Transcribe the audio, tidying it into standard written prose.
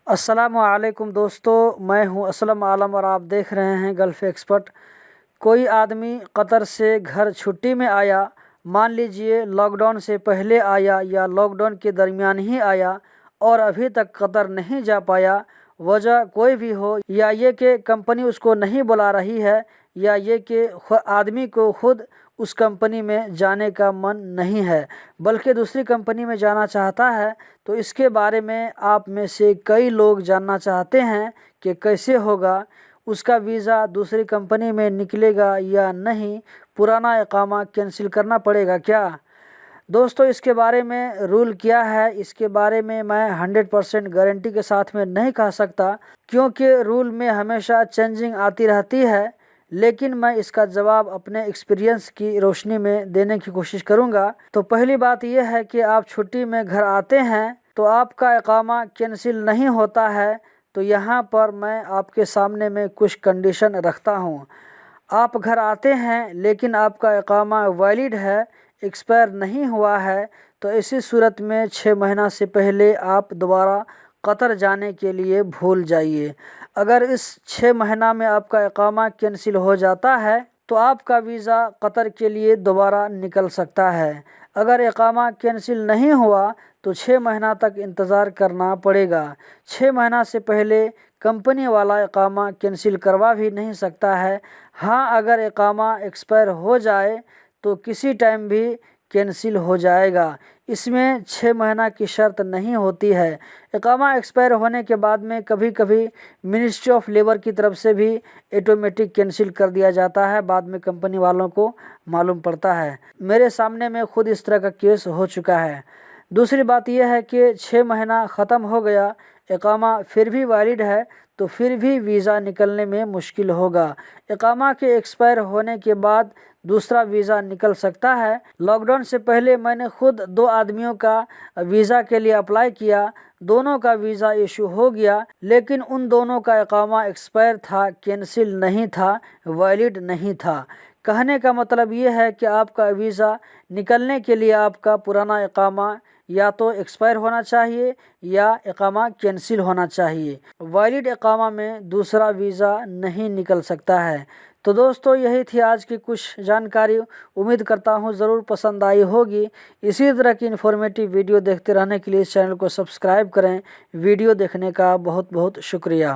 السلام علیکم دوستو، میں ہوں اسلم عالم اور آپ دیکھ رہے ہیں گلف ایکسپرٹ۔ کوئی آدمی قطر سے گھر چھٹی میں آیا، مان لیجئے لاک ڈاؤن سے پہلے آیا یا لاک ڈاؤن کے درمیان ہی آیا اور ابھی تک قطر نہیں جا پایا، وجہ کوئی بھی ہو، یا یہ کہ کمپنی اس کو نہیں بلا رہی ہے، یا یہ کہ آدمی کو خود اس کمپنی میں جانے کا من نہیں ہے بلکہ دوسری کمپنی میں جانا چاہتا ہے، تو اس کے بارے میں آپ میں سے کئی لوگ جاننا چاہتے ہیں کہ کیسے ہوگا، اس کا ویزا دوسری کمپنی میں نکلے گا یا نہیں، پرانا اقامہ کینسل کرنا پڑے گا کیا؟ دوستو، اس کے بارے میں رول کیا ہے، اس کے بارے میں 100% گارنٹی کے ساتھ میں نہیں کہہ سکتا، کیونکہ رول میں ہمیشہ چینجنگ آتی رہتی ہے، لیکن میں اس کا جواب اپنے ایکسپیرینس کی روشنی میں دینے کی کوشش کروں گا۔ تو پہلی بات یہ ہے کہ آپ چھٹی میں گھر آتے ہیں تو آپ کا اقامہ کینسل نہیں ہوتا ہے، تو یہاں پر میں آپ کے سامنے میں کچھ کنڈیشن رکھتا ہوں۔ آپ گھر آتے ہیں لیکن آپ کا اقامہ ویلڈ ہے، ایکسپائر نہیں ہوا ہے، تو ایسی صورت میں 6 مہینہ سے پہلے آپ دوبارہ قطر جانے کے لیے بھول جائیے۔ اگر اس 6 مہینہ میں آپ کا اقامہ کینسل ہو جاتا ہے تو آپ کا ویزا قطر کے لیے دوبارہ نکل سکتا ہے۔ اگر اقامہ کینسل نہیں ہوا تو 6 مہینہ تک انتظار کرنا پڑے گا۔ 6 مہینہ سے پہلے کمپنی والا اقامہ کینسل کروا بھی نہیں سکتا ہے۔ ہاں، اگر اقامہ ایکسپائر ہو جائے تو کسی ٹائم بھی کینسل ہو جائے گا، اس میں 6 مہینہ کی شرط نہیں ہوتی ہے۔ اقامہ ایکسپائر ہونے کے بعد میں کبھی کبھی منسٹری آف لیبر کی طرف سے بھی آٹومیٹک کینسل کر دیا جاتا ہے، بعد میں کمپنی والوں کو معلوم پڑتا ہے۔ میرے سامنے میں خود اس طرح کا کیس ہو چکا ہے۔ دوسری بات یہ ہے کہ 6 مہینہ ختم ہو گیا، اقامہ پھر بھی ویلڈ ہے تو پھر بھی ویزا نکلنے میں مشکل ہوگا۔ اقامہ کے ایکسپائر ہونے کے بعد دوسرا ویزا نکل سکتا ہے۔ لاک ڈاؤن سے پہلے میں نے خود 2 آدمیوں کا ویزا کے لیے اپلائی کیا، دونوں کا ویزا ایشو ہو گیا، لیکن ان دونوں کا اقامہ ایکسپائر تھا، کینسل نہیں تھا، ویلڈ نہیں تھا۔ کہنے کا مطلب یہ ہے کہ آپ کا ویزا نکلنے کے لیے آپ کا پرانا اقامہ یا تو ایکسپائر ہونا چاہیے یا اقامہ کینسل ہونا چاہیے۔ ویلڈ اقامہ میں دوسرا ویزا نہیں نکل سکتا ہے۔ تو دوستو، یہی تھی آج کی کچھ جانکاری، امید کرتا ہوں ضرور پسند آئی ہوگی۔ اسی طرح کی انفارمیٹیو ویڈیو دیکھتے رہنے کے لیے اس چینل کو سبسکرائب کریں۔ ویڈیو دیکھنے کا بہت بہت شکریہ۔